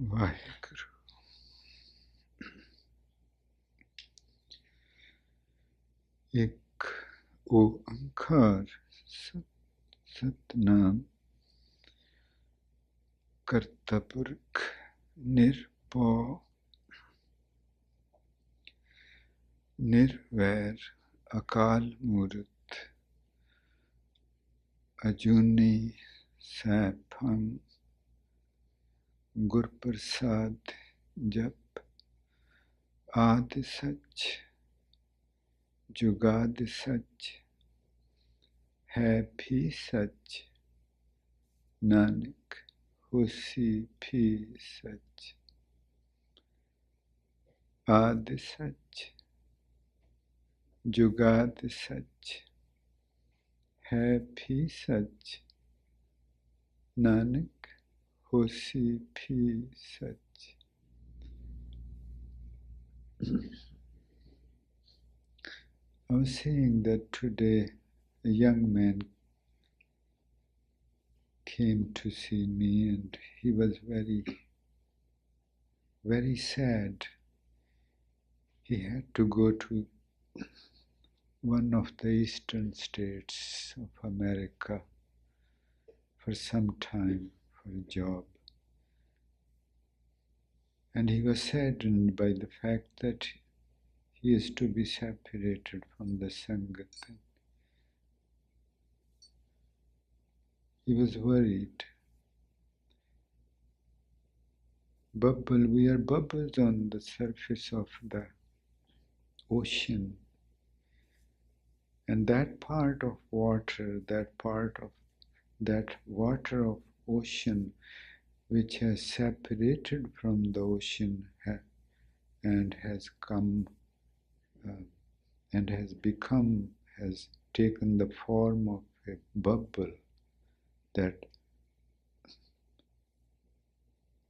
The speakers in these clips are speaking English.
Vaheguru. एक ओंकार सतनाम करता पुरख निर्भौ निर्वैर अकाल मूर्त अजूनी सैभं गुर प्रसाद जप आदि सच जुगाद सच है भी सच नानक होसी भी सच आदि सच जुगाद सच है भी सच नानक होसी भी सच. I was saying that today a young man came to see me and he was very, very sad. He had to go to one of the eastern states of America for some time for a job. And he was saddened by the fact that he is to be separated from the Sangat. He was worried. We are bubbles on the surface of the ocean. And that part of water, that water of ocean which has separated from the ocean and has come and has taken the form of a bubble, that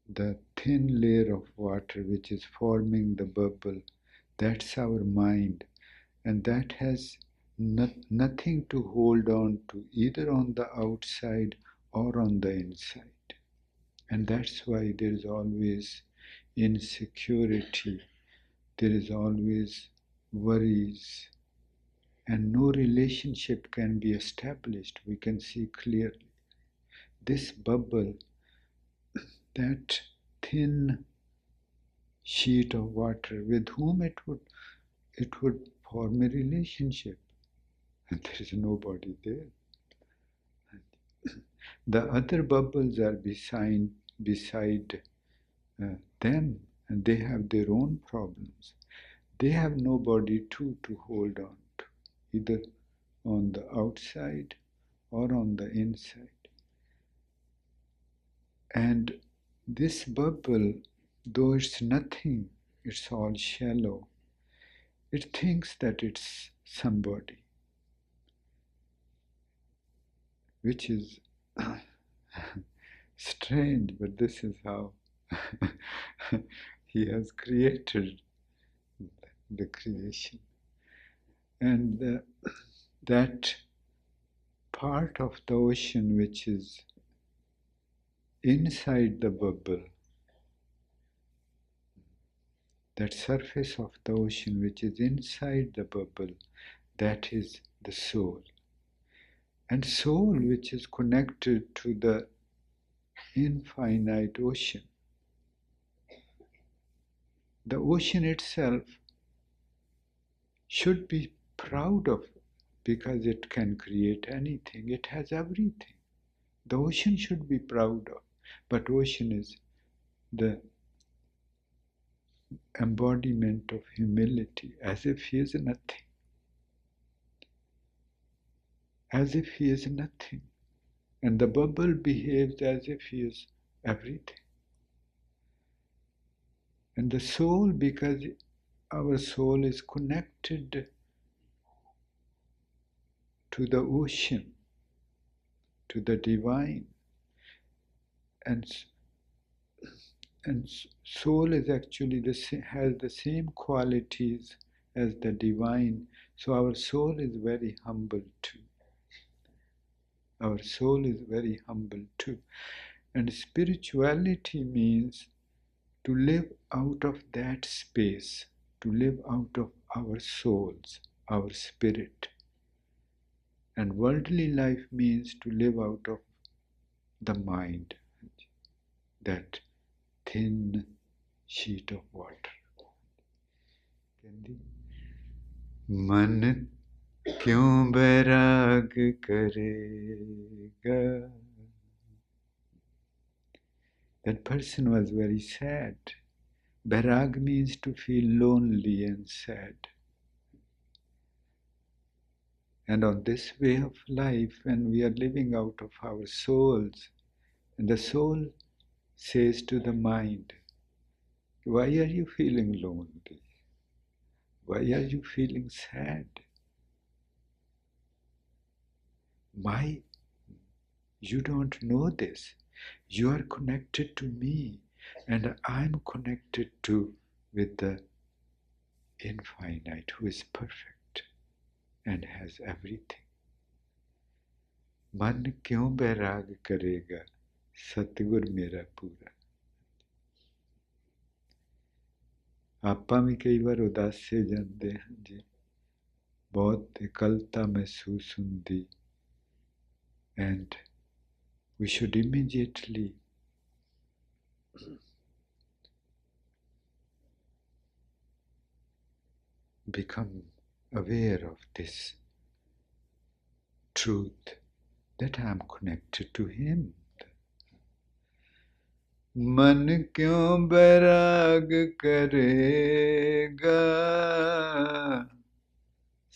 the thin layer of water which is forming the bubble, that's our mind, and that has nothing to hold on to, either on the outside or on the inside. And that's why there is always insecurity, there is always worries, and no relationship can be established. We can see clearly. This bubble, that thin sheet of water, with whom it would form a relationship, and there is nobody there. The other bubbles are beside them, and they have their own problems. They have nobody to hold on to, either on the outside or on the inside. And this bubble, though it's nothing, it's all shallow, it thinks that it's somebody, which is strange, but this is how he has created the creation. And that part of the ocean which is inside the bubble, that surface of the ocean which is inside the bubble, that is the soul. And soul which is connected to the infinite ocean. The ocean itself should be proud of it because it can create anything. It has everything. The ocean should be proud of. But ocean is the embodiment of humility, as if he is nothing. As if he is nothing. And the bubble behaves as if he is everything. And the soul, because our soul is connected to the ocean, to the divine, and soul is actually has the same qualities as the divine. So our soul is very humble too. Our soul is very humble too. And spirituality means to live out of that space, to live out of our souls, our spirit. And worldly life means to live out of the mind, that thin sheet of water. मन क्यों बैराग करेगा? That person was very sad. Bairag means to feel lonely and sad. And on this way of life, when we are living out of our souls, and the soul says to the mind, why are you feeling lonely? Why are you feeling sad? Why? You don't know this. You are connected to me, and I'm connected with the infinite, who is perfect and has everything. मन क्यों बैराग करेगा सतगुर मेरा पूरा। ਆਪਾਂ ਵੀ ਕਈ ਵਾਰ ਉਦਾਸੇ ਜਾਂਦੇ ਹਾਂ ਜੀ, ਬਹੁਤ ਇਕੱਲਤਾ ਮਹਿਸੂਸ ਹੁੰਦੀ, and we should immediately become aware of this truth, that I am connected to Him. मन क्यों बैराग करेगा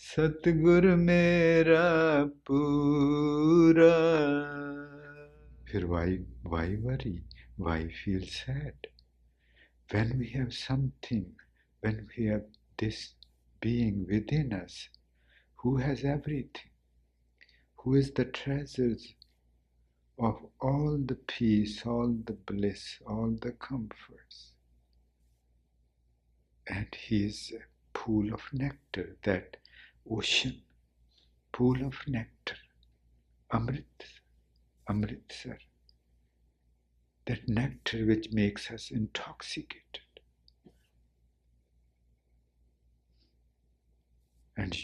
सतगुर मेरा पूरा। फिर why worry? Why feel sad? When we have something, when we have this being within us, who has everything, who is the treasures of all the peace, all the bliss, all the comforts. And He is a pool of nectar, that ocean, pool of nectar, Amritsar, that nectar which makes us intoxicated. And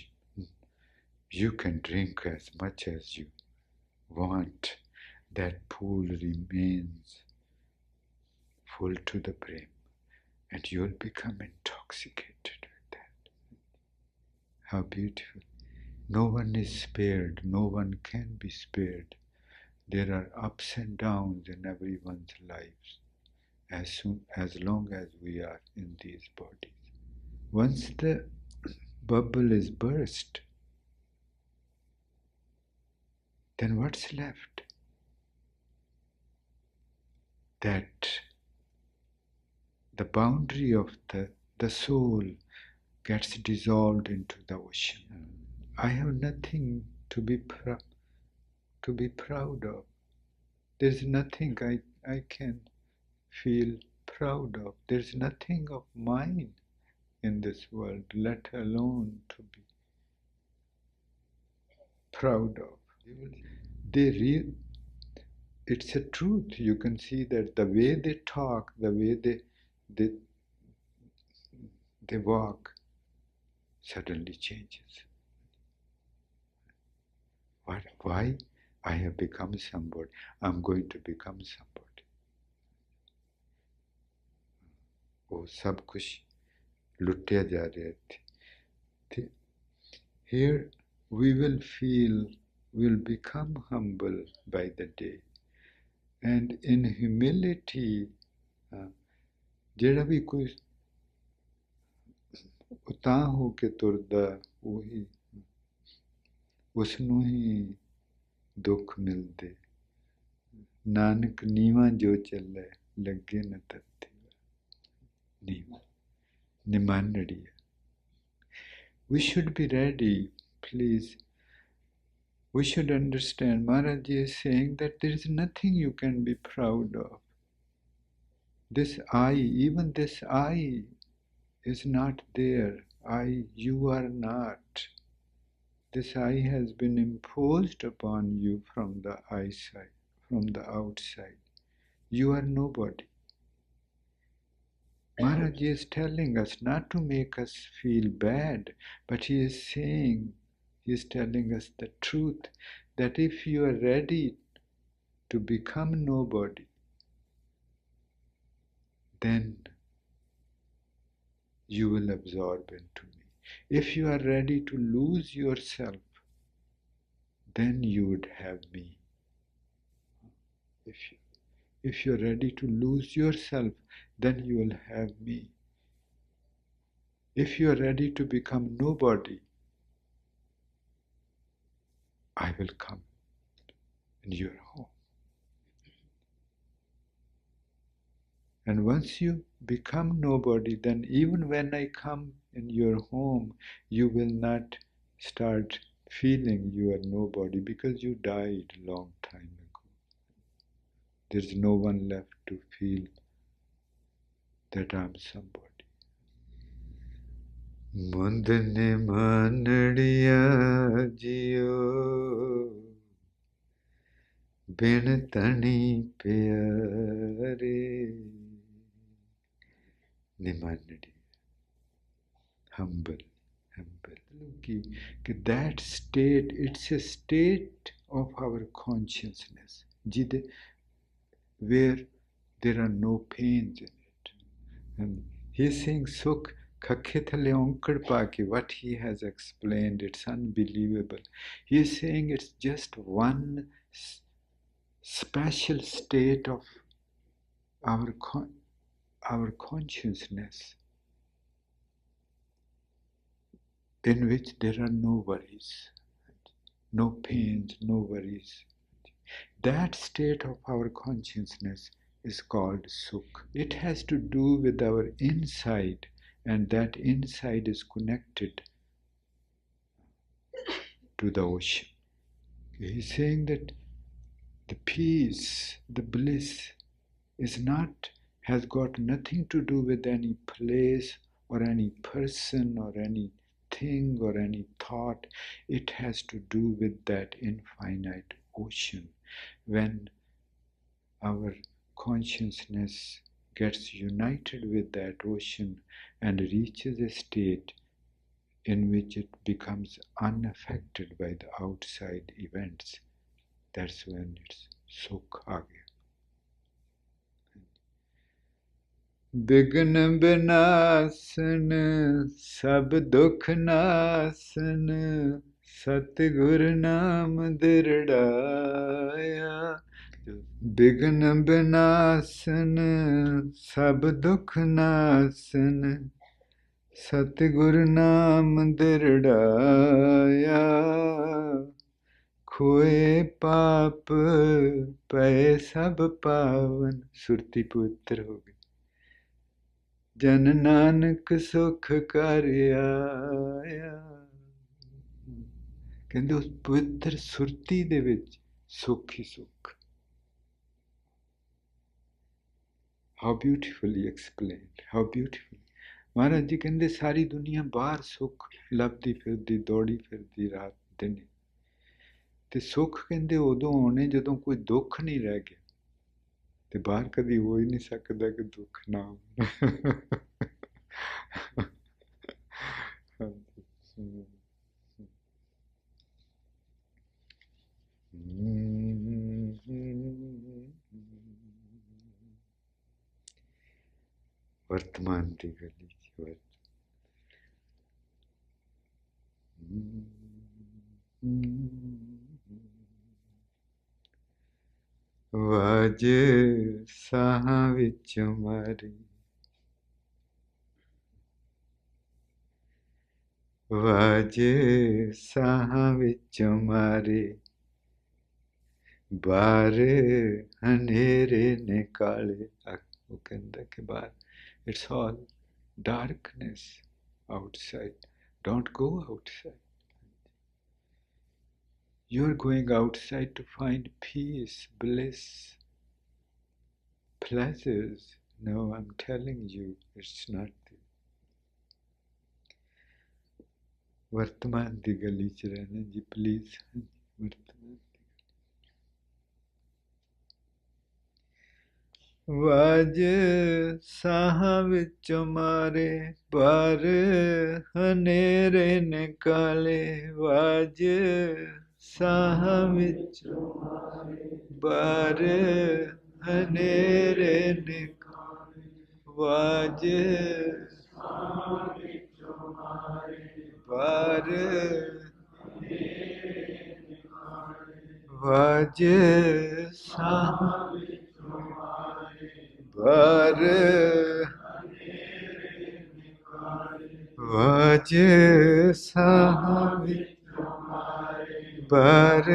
you can drink as much as you want. That pool remains full to the brim, and you'll become intoxicated with that. How beautiful. No one is spared, no one can be spared. There are ups and downs in everyone's lives, as long as we are in these bodies. Once the bubble is burst, then what's left? That the boundary of the soul gets dissolved into the ocean. I have nothing to be proud of. There's nothing I can feel proud of. There's nothing of mine in this world, let alone to be proud of. It's a truth. You can see that the way they talk, the way they walk, suddenly changes. Why? I have become somebody. I'm going to become somebody. वो सब कुछ लुटिया जा रहे थे. Here we will become humble by the day. And in humility, ਜਿਹੜਾ ਵੀ ਕੋਈ ਉਤਾਂਹ ਹੋ ਕੇ ਤੁਰਦਾ, ਉਹੀ ਉਸ ਨੂੰ ਹੀ ਦੁੱਖ ਮਿਲਦੇ। ਨਾਨਕ ਨੀਵਾਂ ਜੋ ਚੱਲੇ ਲੱਗੇ ਨ ਤੱਤੇ ਨੀਵਾਂ ਨਿਮਾਨੜੀ। We should be ready, please. We should understand. Maharaj is saying that there is nothing you can be proud of. This I, even this I, is not there. You are not. This I has been imposed upon you from the eyesight, from the outside. You are nobody. Maharaj is telling us not to make us feel bad, but he is saying, he is telling us the truth that if you are ready to become nobody, then you will absorb into me. If you are ready to lose yourself, then you would have me. If if you're ready to lose yourself, then you will have me. If you are ready to become nobody, I will come in your home. And once you become nobody, then even when I come in your home, you will not start feeling you are nobody because you died a long time ago. There's no one left to feel that I'm somebody. Mundane manadiya jiyo bin tani pyare nimanadi. Humble. That state, it's a state of our consciousness where there are no pains in it. And he's saying Sukh Kakhithale Onkad Paki, what he has explained, it's unbelievable. He is saying it's just one special state of our consciousness in which there are no worries, no pains, no worries. That state of our consciousness is called Sukh. It has to do with our inside, and that inside is connected to the ocean. He's saying that the peace, the bliss, has got nothing to do with any place or any person or any thing or any thought. It has to do with that infinite ocean. When our consciousness gets united with that ocean and reaches a state in which it becomes unaffected by the outside events, that's when it's Sukh aa gaya. बिघ्न बिनाशन सब दुख नासन सतगुर नाम दृढ़ाया बिघ्न बिनाशन सब दुख नासन सतगुर नाम दृढ़ाया खोए पाप पै सब पावन सुरती पुत्र हो गए जन नानक सुख कर आया ਕਹਿੰਦੇ ਉਸ ਪਵਿੱਤਰ ਸੁਰਤੀ ਦੇ ਵਿੱਚ ਸੁੱਖ ਹੀ ਸੁੱਖ how beautifully explained, how beautifully. Maharaj ji ਕਹਿੰਦੇ ਸਾਰੀ ਦੁਨੀਆ ਬਾਹਰ ਸੁੱਖ ਲੱਭਦੀ ਫਿਰਦੀ ਦੌੜੀ ਫਿਰਦੀ ਰਾਤ ਦਿਨ ਤੇ ਸੁੱਖ ਕਹਿੰਦੇ ਉਦੋਂ ਆਉਣੇ ਜਦੋਂ ਕੋਈ ਦੁੱਖ ਨਹੀਂ ਰਹਿ ਗਿਆ ਤੇ ਬਾਹਰ ਕਦੀ ਹੋ ਹੀ ਨਹੀਂ ਸਕਦਾ ਕਿ ਦੁੱਖ ਨਾ ਹੋਵੇ वर्तमान की गली वाज साहां विच मारी वाज साहां विच मारे बाहर हनेरे ने काले वो कहंदा कि बाहर it's all darkness outside. Don't go outside. You're going outside to find peace, bliss, pleasures. No, I'm telling you, it's not there. वर्तमान दी गली च रहना जी प्लीज वर्तमान ਵਾਜ ਸਾਹਾਂ ਵਿੱਚੋਂ ਮਾਰੇ ਬਾਰ ਹਨੇਰੇ ਨੇ ਕਾਲੇ ਵਾਜ ਸਾਹਾਂ ਵਿੱਚੋਂ ਬਾਰ ਹਨੇਰੇ ਨੇ ਵਾਜ ਬਾਰ ਵਾਜ ਸਾਹਾਂ ਬਾਰ ਵਾਜ ਸਾਹਾਂ ਬਾਰ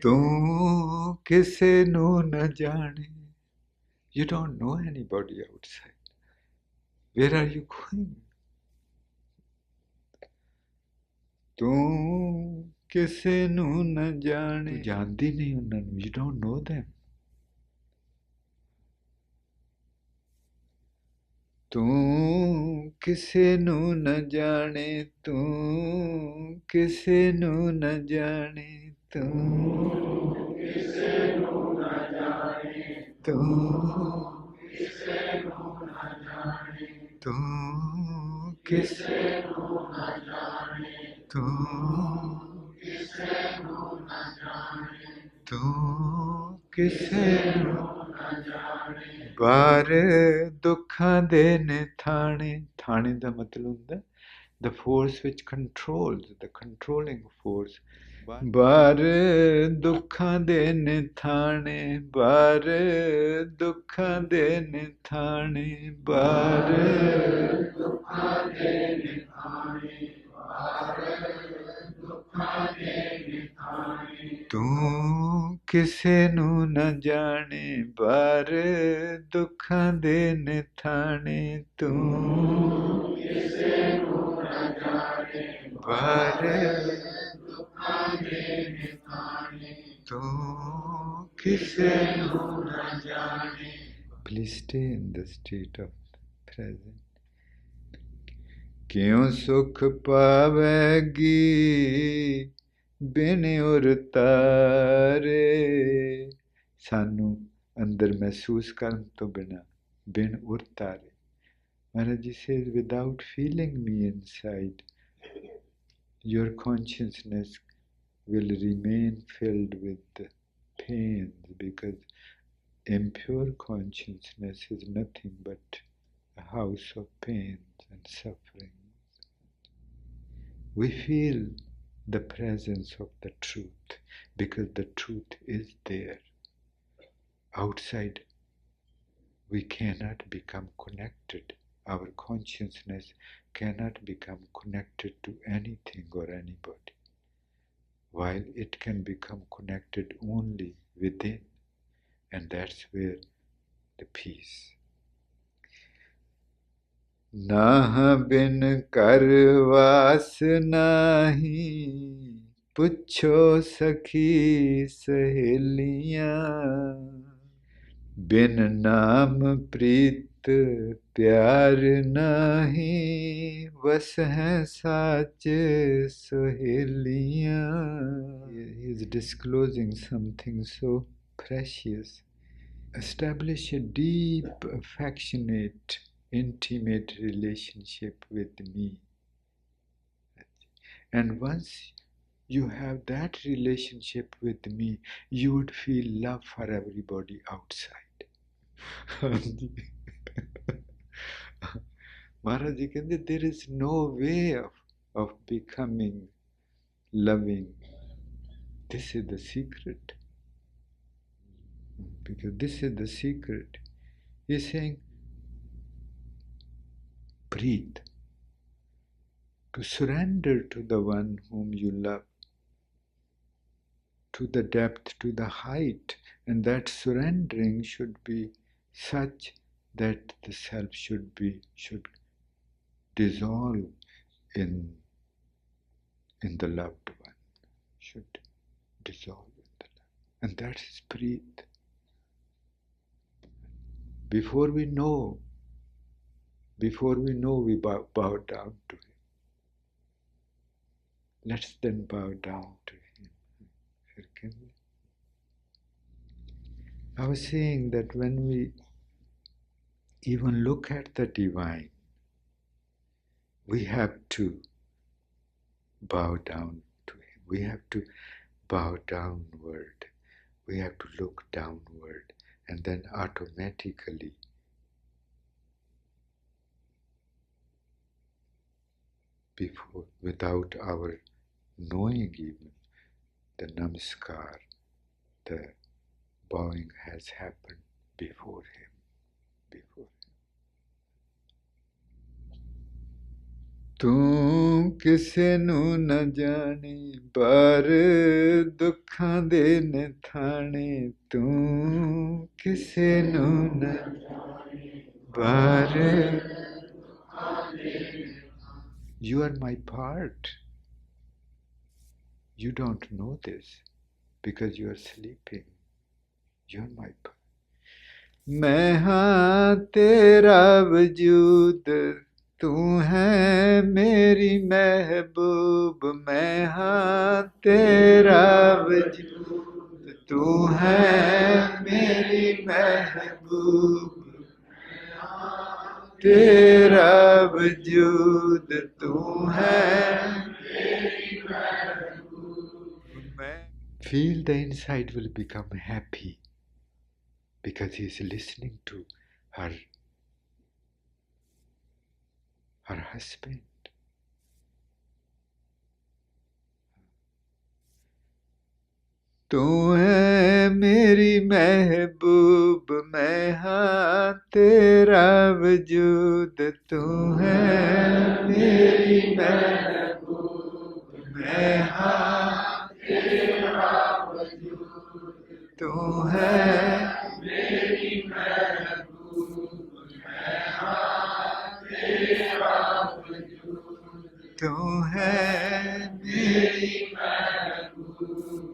ਤੂੰ ਕਿਸੇ ਨੂੰ ਨਾ ਜਾਣੇ You don't know anybody outside. Where are you going? ਤੂੰ ਕਿਸੇ ਨੂੰ ਨਾ ਜਾਣੇ ਤੂੰ ਜਾਣਦੀ ਨਹੀਂ ਉਹਨਾਂ ਨੂੰ You don't know them. ਤੂੰ ਕਿਸੇ ਨੂੰ ਨਾ ਜਾਣੇ ਤੂੰ ਕਿਸੇ ਨੂੰ ਨਾ ਜਾਣੇ ਤੂੰ ਕਿਸੇ ਨੂੰ ਨਾ ਜਾਣੇ ਤੂੰ ਕਿਸੇ ਨੂੰ ਨਾ ਜਾਣੇ ਤੂੰ ਕਿਸੇ ਨੂੰ ਨਾ ਜਾਣੇ ਤੂੰ ਕਿਸੇ ਨੂੰ ਨਾ ਜਾਣੇ ਤੂੰ ਕਿਸੇ ਨੂੰ ਨਾ ਜਾਣੇ ਬਾਹਰ ਦੁੱਖਾਂ ਦੇ ਨੇ ਥਾਣੇ ਥਾਣੇ ਦਾ ਮਤਲਬ ਹੁੰਦਾ the force which controls the controlling force ਬਾਹਰ ਦੁੱਖਾਂ ਦੇ ਨੇ ਥਾਣੇ ਬਾਹਰ ਦੁੱਖਾਂ ਦੇ ਨੇ ਥਾਣੇ ਬਾਹਰ ਦੁੱਖਾਂ ਦੇ ਨੇ ਥਾਣੇ ਤੂੰ ਕਿਸੇ ਨੂੰ ਨਾ ਜਾਣੇ ਬਾਹਰ ਦੁੱਖਾਂ ਦੇ ਨੇ ਥਾਣੇ ਤੂੰ ਕਿਸੇ ਨੂੰ ਨਾ ਜਾਣੇ ਬਾਹਰ ਦੁੱਖਾਂ ਦੇ ਨੇ ਥਾਣੇ ਤੂੰ ਕਿਸੇ ਨੂੰ ਨਾ ਜਾਣੇ Please stay in the state of present. ਕਿਉਂ ਸੁਖ ਪਾਵੇਗੀ ਬਿਨ ਉਰ ਤਾਰੇ ਸਾਨੂੰ ਅੰਦਰ ਮਹਿਸੂਸ ਕਰਨ ਤੋਂ ਬਿਨ ਉਰ ਤਾਰੇ Maharaj Ji says without feeling me inside your consciousness will remain filled with pains because impure consciousness is nothing but a house of pains and suffering. We feel the presence of the truth because the truth is there. Outside, we cannot become connected. Our consciousness cannot become connected to anything or anybody, while it can become connected only within, and that's where the peace. ਨਾਹ ਬਿਨ ਕਰ ਵਾਸ ਨਾਹੀ ਪੁੱਛੋ ਸਖੀ ਸਹੇਲੀਆਂ ਬਿਨ ਨਾਮ ਪ੍ਰੀਤ ਪਿਆਰ ਨਾਹੀ ਵਸ ਹੈ ਸਾਚ ਸਹੇਲੀਆਂ He is disclosing something so precious. Establish a deep, affectionate, intimate relationship with me. And once you have that relationship with me, you would feel love for everybody outside. Maharaj Ji ਕਹਿੰਦੇ there is no way of becoming loving. This is the secret. Because this is the secret. He's saying, breathe. To surrender to the one whom you love, to the depth, to the height, and that surrendering should be such that the self should dissolve in the loved one, should dissolve in the love, and that is breathe. Before we know, we bow down to him. Let's then bow down to him. I was saying that when we even look at the divine, we have to bow down to Him. We have to bow downward. We have to look downward, and then automatically, without our knowing even, the namaskar, the bowing has happened before Him. ਤੂੰ ਕਿਸੇ ਨੂੰ ਨਾ ਜਾਣੀ ਪਰ ਦੁੱਖਾਂ ਦੇ ਨਿਥਾਣੇ ਤੂੰ ਕਿਸੇ ਨੂੰ ਨਾ ਪਰ You are my part. You don't know this because you are sleeping. You are my part. मैं हाँ तेरा वजूद तू है मेरी महबूब मैं हाँ तेरा वजूद तू है मेरी महबूब तेरा वजूद तू है Feel the inside will become happy because he is listening to her husband. तू है मेरी महबूब मैं हाँ तेरा वजूद तू है मेरी महबूब मैं हाँ तेरा वजूद तू है मेरी महबूब मैं हाँ तेरा वजूद तू है मेरी महबूब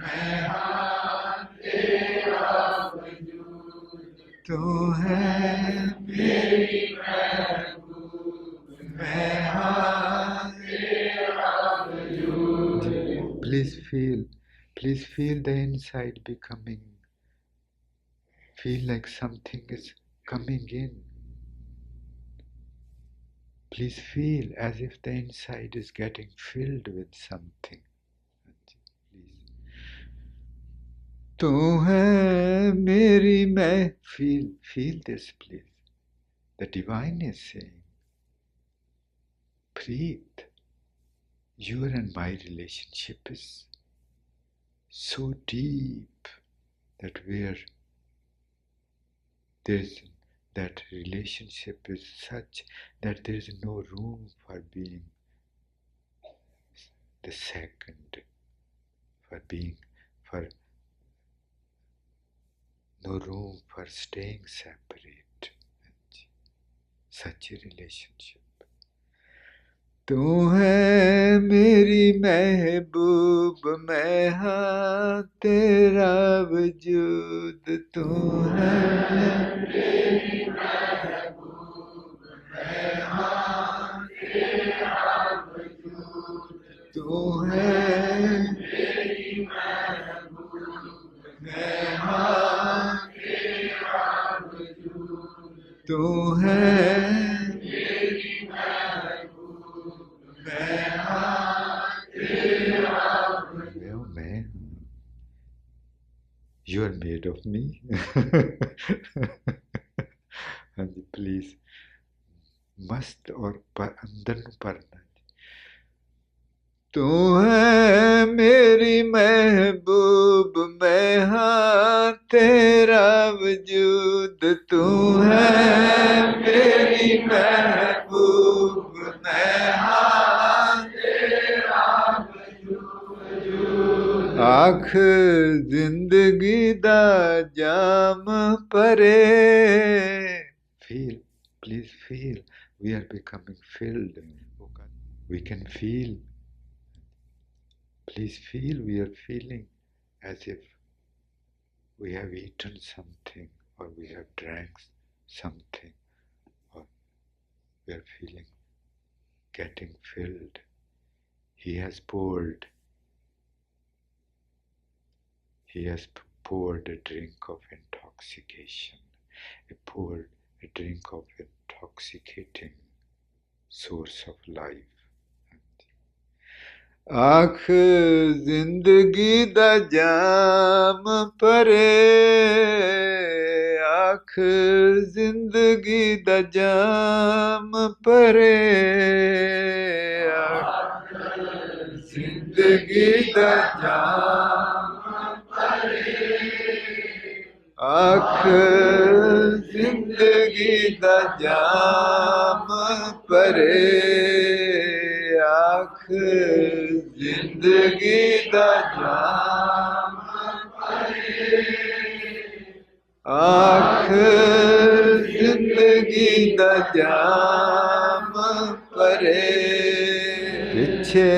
मैं हाँ तेरा वजूद तू है मेरी महबूब मैं हाँ तेरा वजूद Please feel the inside becoming, feel like something is coming in. Please feel as if the inside is getting filled with something. तू है मेरी मैं feel this please. The divine is saying, Preet, your and my relationship is so deep that where there's that relationship is such that there is no room for being the second, for no room for staying separate. Such a relationship. तू है मेरी महबूब मैं हाँ तेरा वजूद तू है मेरी महबूब मैं हाँ तेरा वजूद तू है मेरी महबूब मैं हाँ तेरा वजूद तू है मेरी मैं हाँ तेरा मैं You are made of me. And please, मस्त और अंदर ਨੂੰ ਭਰਨਾ तू है मेरी महबूब मैं हाँ तेरा वजूद तू है मेरी महबूब मैं हाँ तेरा वजूद आँख जिंदगी दा जाम परे Please feel we are becoming filled. We can feel. Please feel we are feeling as if we have eaten something or we have drank something or we are feeling getting filled. He has poured poured a drink of intoxication. I poured a drink of intoxicating source of life. आँख जिंदगी दा जाम परे, आँख जिंदगी दा जाम परे, आँख जिंदगी दा जाम परे, आँख जिंदगी दा जाम परे, आँख जिंदगी दा जाम परे, आँख जिंदगी दा जाम परे, पिछे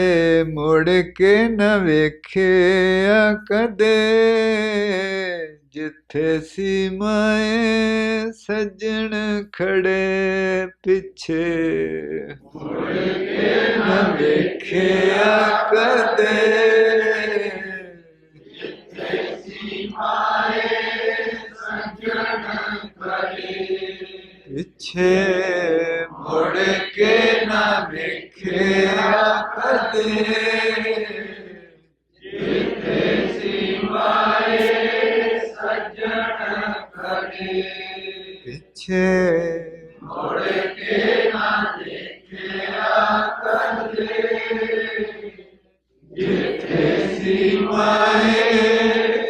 मुड़ के न वेखिया कदे, जिथे सीमाएं सजन खड़े, पिछे मुड़ के न वेखिया कदे, जिथे सीमाएं सजन खड़े, पिछे मुड़ के न वेखिया कदे, जिथे सीमाएं सजन खड़े, पिछे मुड़ के न देखिया कदे, जिथे सीमाएं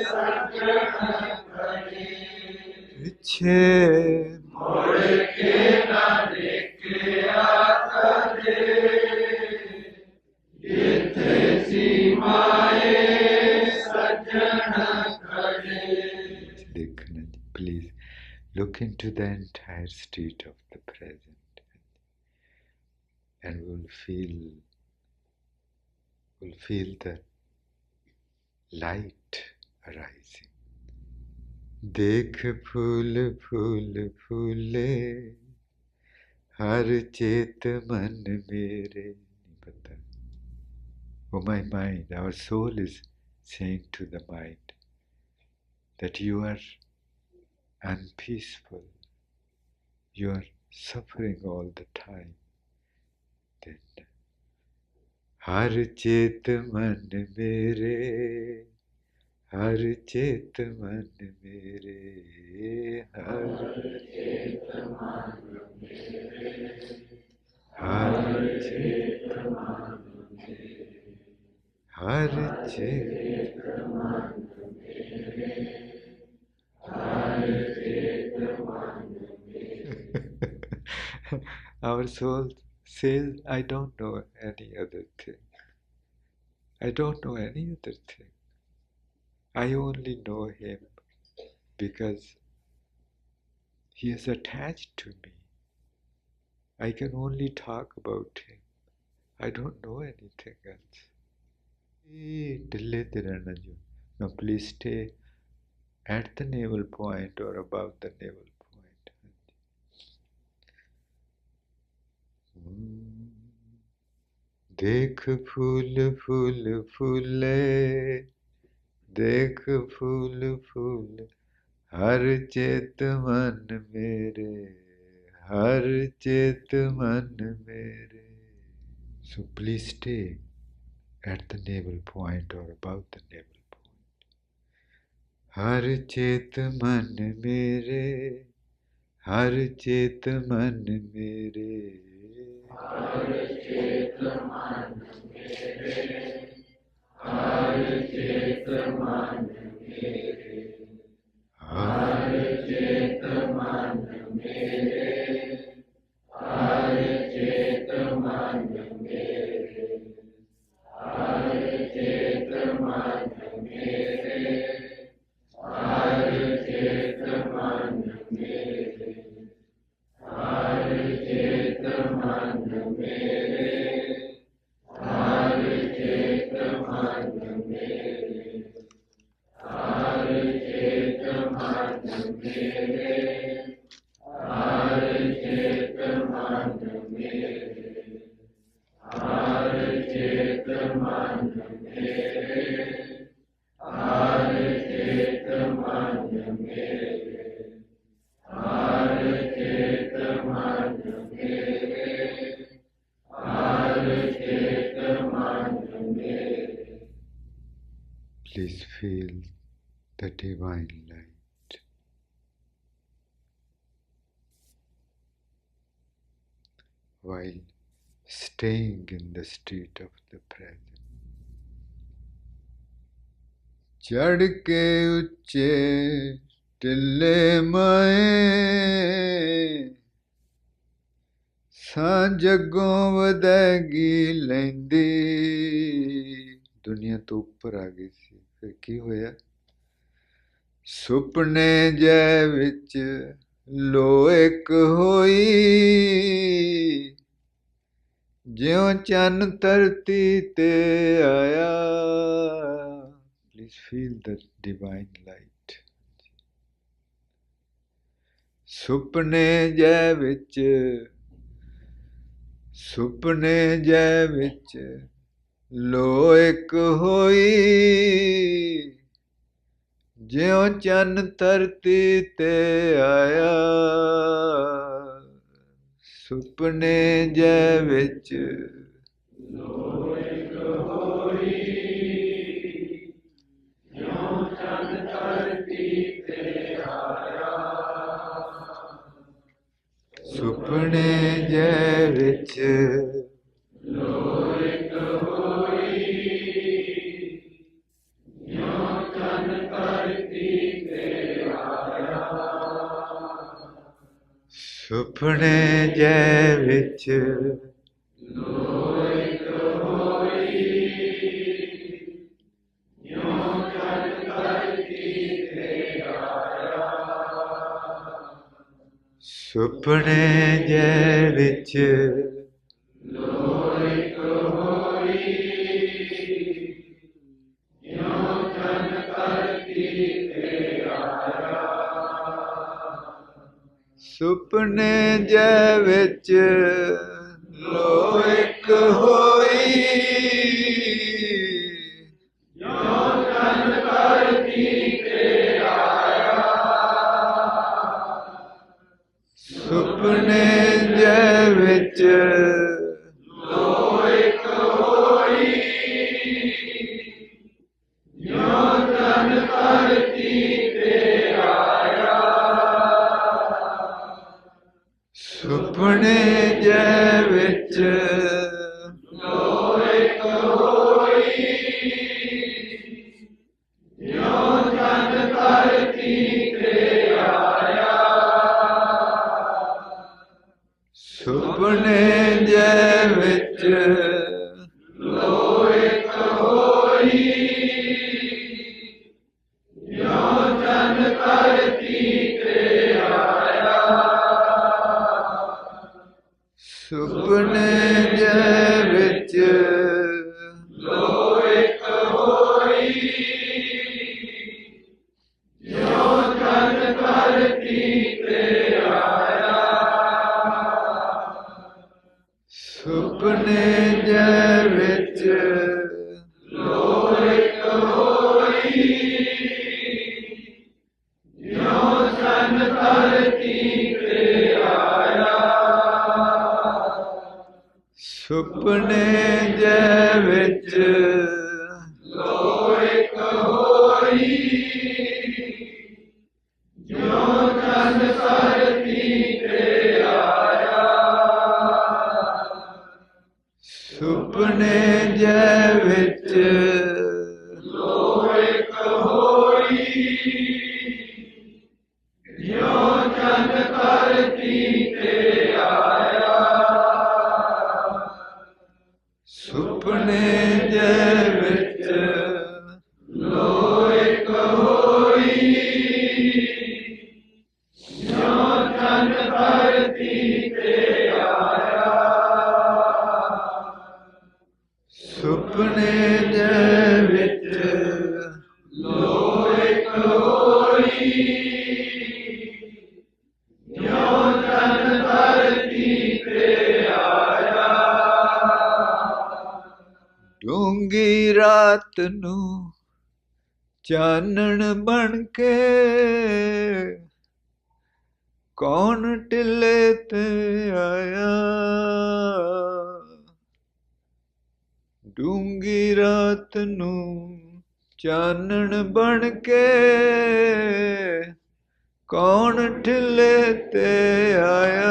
सजन खड़े, पिछे मुड़ के न देखिया कदे, जिथे सीमाएं सजन खड़े. देखना, please look into the entire state of the present, and we'll feel the light arising. देख फूल फूल फूले, हर चेत मन मेरे. नहीं पता. Oh, my mind, our soul is saying to the mind that you are unpeaceful, you are suffering all the time. Then, हर चेत मन मेरे, हर चेत मन मेरे, हर चेत मन मेरे, हर चेत मन मेरे, हर चेत मन मेरे, हर चेत मन मेरे. Our soul says, I don't know any other thing. I don't know any other thing. I only know him because he is attached to me. I can only talk about him. I don't know anything else. Now please stay at the navel point or above the navel point. देख फूल फूल फूले, देख फूल फूल, हर चेत मन मेरे, हर चेत मन मेरे. So please stay at the navel point or above the navel point. हर चेत मन मेरे, हर चेत मन मेरे, हर चेत मन मेरे, हर चेत मन मेरे, हर चेत मन मेरे, हर चेत मन मेरे, हर चेत मन मेरे, हर चेत मन मेरे, हर चेत मन मेरे, हर चेत मन मेरे, हर चेत मन मेरे, हर Please feel the divine light. While staying in the state of the present. ਚੜ ਕੇ ਉੱਚੇ ਟਿੱਲੇ ਮਾਏ ਸਾਂ ਜੱਗੋਂ ਵਧੈਗੀ ਲੈਂਦੀ ਦੁਨੀਆ ਤੋਂ ਉੱਪਰ ਆ ਗਈ ਸੀ ਫਿਰ ਕੀ ਹੋਇਆ ਸੁਪਨੇ ਜੈ ਵਿੱਚ ਲੋ ਇੱਕ ਹੋਈ ਜਿਉਂ ਚੰਨ ਧਰਤੀ ਤੇ ਆਇਆ Please feel the divine light. ਸੁਪਨੇ ਜੈ ਵਿੱਚ ਲੋ ਇੱਕ ਹੋਈ ਜਿਉਂ ਚੰਨ ਧਰਤੀ ਤੇ ਆਇਆ ਸੁਪਨੇ ਜੈ ਵਿੱਚ ਲੋ ਇੱਕ ਹੋਈ ਸੁਪਨੇ ਜੈ ਵਿੱਚ ਲੋ ਇੱਕ ਹੋਈ ਜਿਉਂ ਚੰਨ ਧਰਤੀ ਤੇ ਆਇਆ ਸੁਪਨੇ ਜੈ ਵਿੱਚ ਲੋ ਇੱਕ ਹੋਈ ਜਿਉਂ ਚੰਨ ਧਰਤੀ ਤੇ ਆਇਆ ਸੁਪਨੇ ਜੈ ਵਿੱਚ ਲੋ ਇੱਕ ਹੋਈ ਜਿਉਂ ਚੰਨ ਧਰਤੀ ਤੇ ਆਇਆ ਸੁਪਨੇ ਜੈ ਵਿੱਚ ਲੋ ਇੱਕ ਹੋਈ ਜਿਉਂ ਚੰਨ ਧਰਤੀ ਤੇ ਆਇਆ ਸੁਪਨੇ ਜੈ ਵਿੱਚ ਲੋ ਇੱਕ ਹੋਈ ਜਿਉਂ ਚੰਨ ਧਰਤੀ ਤੇ ਆਇਆ ਸੁਪਨੇ ਜੈ ਵਿੱਚ ਲੋ ਇੱਕ ਹੋਈ ਜਿਉਂ ਚੰਨ ਧਰਤੀ ਤੇ ਆਇਆ ਸੁਪਨੇ ਜੈ ਵਿੱਚ ਲੋ ਇੱਕ ਹੋਈ ਜਿਉਂ ਚੰਨ ਧਰਤੀ ਤੇ ਆਇਆ ਸੁਪਨੇ ਜੈ ਵਿੱਚ ਲੋ ਇੱਕ ਹੋਈ ਜਿਉਂ ਚੰਨ ਧਰਤੀ ਤੇ ਆਇਆ ਸੁਪਨੇ ਜੈ ਵਿੱਚ ਲੋ ਇੱਕ ਹੋਈ ਜਿਉਂ ਚੰਨ ਧਰਤੀ ਤੇ ਆਇਆ ਸੁਪਨੇ ਜੈ ਵਿੱਚ ਲੋ ਇੱਕ ਹੋਈ ਜਿਉਂ ਚੰਨ ਧਰਤੀ ਤੇ ਆਇਆ ਸੁਪਨੇ ਜੈ ਵਿੱਚ ਲੋ ਇੱਕ ਹੋਈ ਜਿਉਂ ਚੰਨ ਧਰਤੀ ਤੇ ਆਇਆ ਸੁਪਨੇ ਜੈ ਵਿੱਚ ਲੋ ਇੱਕ ਹੋਈ ਜਿਉਂ ਚੰਨ ਧਰਤੀ ਤੇ ਆਇਆ ਸੁਪਨੇ ਜੈ ਵਿੱਚ ਲੋ ਇੱਕ ਹੋਈ ਜਿਉਂ ਚੰਨ ਧਰਤੀ ਤੇ ਆਇਆ ਡੂੰਗੀ ਰਾਤ ਨੂੰ ਚਾਨਣ ਬਣ ਕੇ ਕੌਣ ਟਿੱਲੇ ਤੇ ਆਇਆ ਡੂੰਗੀ ਰਾਤ ਨੂੰ ਚਾਨਣ ਬਣ ਕੇ ਕੌਣ ਠਿਲੇ ਤੇ ਆਇਆ।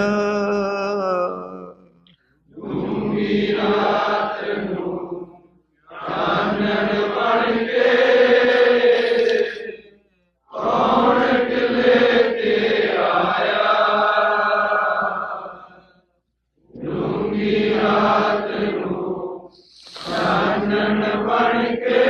ਡੂੰਘੀ ਰਾਤ ਨੂੰ ਚਾਨਣ ਬਣ ਕੇ ਕੌਣ ਠਿਲੇ ਤੇ ਆਇਆ। ਡੂੰਘੀ ਰਾਤ ਨੂੰ ਚਾਨਣ ਬਣ ਕੇ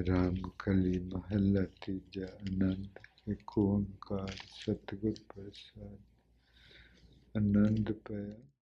राम कली महला तीजा आनंद एक ओंकार सतगुर प्रसाद आनंद पाया।